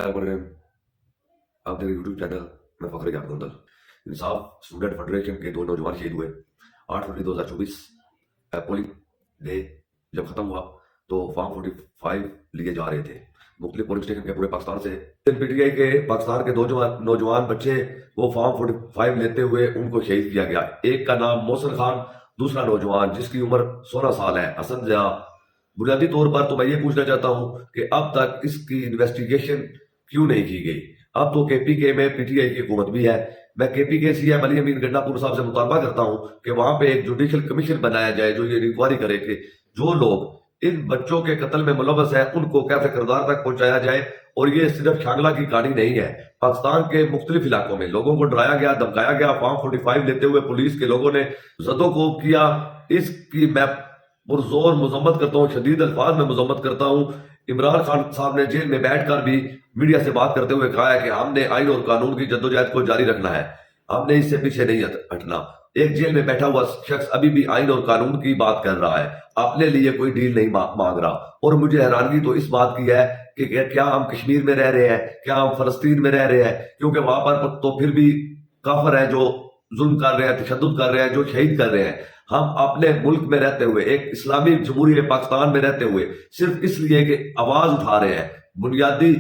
آپ میرے YouTube channel میں فخر یاد گندل انصاف اسٹوڈنٹ فیڈریشن کے 2 نوجوان شہید ہوئے 8 فروری 2024 پولنگ ڈے جب ختم ہوا تو فارم 45 لیے جا رہے تھے مختلف پولنگ اسٹیشن کے پورے پاکستان سے پی ٹی آئی کے پاکستان کے 2 نوجوان بچے وہ فارم 45 لیتے ہوئے ان کو شہید کیا گیا۔ ایک کا نام محسن خان، دوسرا نوجوان جس کی عمر 16 سال ہے حسن ضیاء۔ بنیادی طور پر تو میں یہ پوچھنا چاہتا ہوں کہ اب تک اس کی انویسٹیگیشن کیوں نہیں کی گئی؟ اب تو کے پی کے میں پی ٹی آئی کی حکومت بھی ہے۔ میں کے پی کے سی ایم علی امین گنڈا پور صاحب سے مطالبہ کرتا ہوں کہ وہاں پہ ایک جوڈیشل کمیشن بنایا جائے جو یہ انکوائری کرے کہ جو لوگ ان بچوں کے قتل میں ملوث ہیں ان کو کیسے کردار تک پہنچایا جائے۔ اور یہ صرف شانگلہ کی کہانی نہیں ہے، پاکستان کے مختلف علاقوں میں لوگوں کو ڈرایا گیا، دھمکایا گیا، فارم 45 لیتے ہوئے پولیس کے لوگوں نے زد و کوب کیا۔ اس کی میں پرزور مذمت کرتا ہوں، شدید الفاظ میں مذمت کرتا ہوں۔ عمران خان صاحب نے جیل میں بیٹھ کر بھی میڈیا سے بات کرتے ہوئے کہا ہے کہ ہم نے آئین اور قانون کی جدوجہد کو جاری رکھنا ہے، ہم نے اس سے پیچھے نہیں ہٹنا۔ ایک جیل میں بیٹھا ہوا شخص ابھی بھی آئین اور قانون کی بات کر رہا ہے، اپنے لیے کوئی ڈیل نہیں مانگ رہا۔ اور مجھے حیرانگی تو اس بات کی ہے کہ کیا ہم کشمیر میں رہ رہے ہیں، کیا ہم فلسطین میں رہ رہے ہیں؟ کیونکہ وہاں پر تو پھر بھی کافر ہیں جو ظلم کر رہے ہیں، تشدد کر رہے ہیں، جو شہید کر رہے ہیں۔ ہم اپنے ملک میں رہتے ہوئے، ایک اسلامی جمہوریہ پاکستان میں رہتے ہوئے صرف اس لیے کہ آواز اٹھا رہے ہیں، بنیادی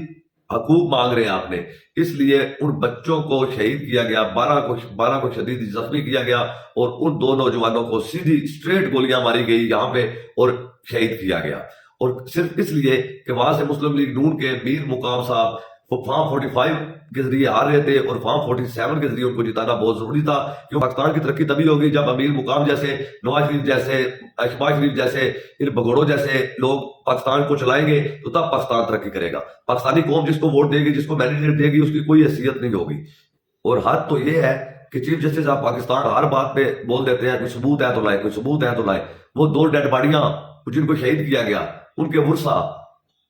حقوق مانگ رہے ہیں آپ نے، اس لیے ان بچوں کو شہید کیا گیا، 12 کو شدید زخمی کیا گیا اور ان 2 نوجوانوں کو سیدھی اسٹریٹ گولیاں ماری گئی یہاں پہ اور شہید کیا گیا۔ اور صرف اس لیے کہ وہاں سے مسلم لیگ نون کے میر مقام صاحب وہ فارم 45 کے ذریعے آ رہے تھے اور فارم 47 کے ذریعے ان کو جتانا بہت ضروری تھا، کیونکہ پاکستان کی ترقی تبھی ہوگی جب امیر مقام جیسے، نواز شریف جیسے، شہباز شریف جیسے، ان بگوڑوں جیسے لوگ پاکستان کو چلائیں گے تو تب پاکستان ترقی کرے گا۔ پاکستانی قوم جس کو ووٹ دے گی، جس کو مینڈیٹ دے گی، اس کی کوئی حیثیت نہیں ہوگی۔ اور حد تو یہ ہے کہ چیف جسٹس آف پاکستان ہر بات پہ بول دیتے ہیں کوئی ثبوت ہے تو لائے، کوئی ثبوت ہے تو لائے۔ وہ 2 ڈیڈ باڈیاں جن کو شہید کیا گیا، ان کے ورثہ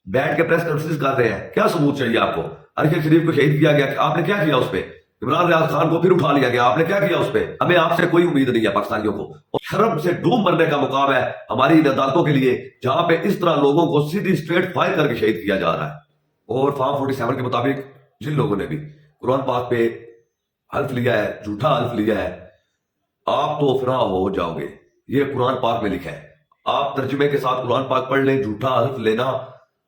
بیٹھ کے پریس کانفرنس کر رہے ہیں، کیا ثبوت چاہیے آپ کو؟ ارشد شریف کو شہید کیا گیا، آپ نے کیا کیا اس پہ؟ عمران ریاض خان کو پھر اٹھا لیا گیا، آپ نے کیا کیا اس پہ؟ ہمیں آپ سے کوئی امید نہیں ہے پاکستانیوں کو۔ اور شرم سے ڈوب مرنے کا مقام ہے ہماری ان عدالتوں کے لیے جہاں پہ اس طرح لوگوں کو سیدھی اسٹریٹ فائر کر کے شہید کیا جا رہا ہے۔ اور فارم 47 کے مطابق جن لوگوں نے بھی قرآن پاک پہ حلف لیا ہے، جھوٹا حلف لیا ہے، آپ تو فنا ہو جاؤ گے۔ یہ قرآن پاک میں لکھا ہے، آپ ترجمے کے ساتھ قرآن پاک پڑھ لیں۔ جھوٹا حلف لینا،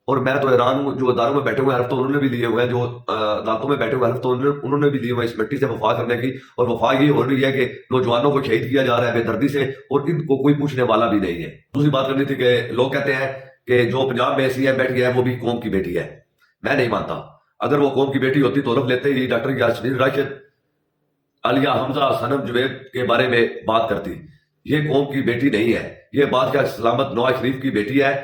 اور میں تو حیران ہوں، جو اداروں میں بیٹھے ہوئے حلف تو انہوں نے بھی لیے ہوئے ہیں، جو عدالتوں میں بیٹھے ہوئے حلف تو انہوں نے بھی لیے ہوئے ہیں اس مٹی سے وفا کرنے کی۔ اور وفا یہ ہو رہی ہے کہ نوجوانوں کو شہید کیا جا رہا ہے بے دردی سے، اور ان کو کوئی پوچھنے والا بھی نہیں ہے۔ دوسری بات کرنی تھی کہ لوگ کہتے ہیں کہ جو پنجاب میں سی ایم بیٹھ گیا ہے وہ بھی قوم کی بیٹی ہے۔ میں نہیں مانتا، اگر وہ قوم کی بیٹی ہوتی تو حلف لیتے ہی ڈاکٹر یاسمین راشد، عالیہ حمزہ، صنم جوید کے بارے میں بات کرتی۔ یہ قوم کی بیٹی نہیں ہے، یہ بادشاہ سلامت نواز شریف کی بیٹی ہے،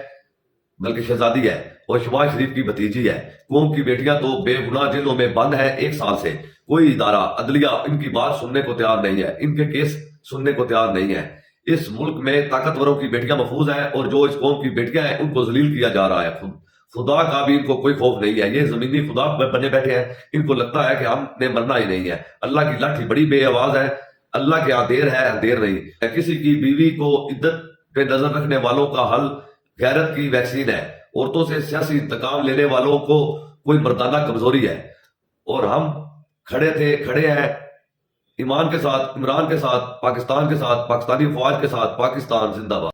بلکہ شہزادی ہے، اور شہباز شریف کی بھتیجی ہے۔ قوم کی بیٹیاں تو بے گناہ جیلوں میں بند ہیں 1 سال سے، کوئی ادارہ عدلیہ ان کی بات سننے کو تیار نہیں ہے، ان کے کیس سننے کو تیار نہیں ہے۔ اس ملک میں طاقتوروں کی بیٹیاں محفوظ ہیں، اور جو اس قوم کی بیٹیاں ہیں ان کو ذلیل کیا جا رہا ہے۔ خدا کا بھی ان کو کوئی خوف نہیں ہے، یہ زمینی خدا بنے بیٹھے ہیں، ان کو لگتا ہے کہ ہم نے مرنا ہی نہیں ہے۔ اللہ کی لاٹھی بڑی بے آواز ہے، اللہ کے ہاں دیر ہے اندھیر نہیں۔ کسی کی بیوی کو عدت پہ نظر رکھنے والوں کا حل غیرت کی ویکسین ہے، عورتوں سے سیاسی انتقام لینے والوں کو کوئی مردانہ کمزوری ہے۔ اور ہم کھڑے ہیں ایمان کے ساتھ، عمران کے ساتھ، پاکستان کے ساتھ، پاکستانی فوج کے ساتھ۔ پاکستان زندہ باد۔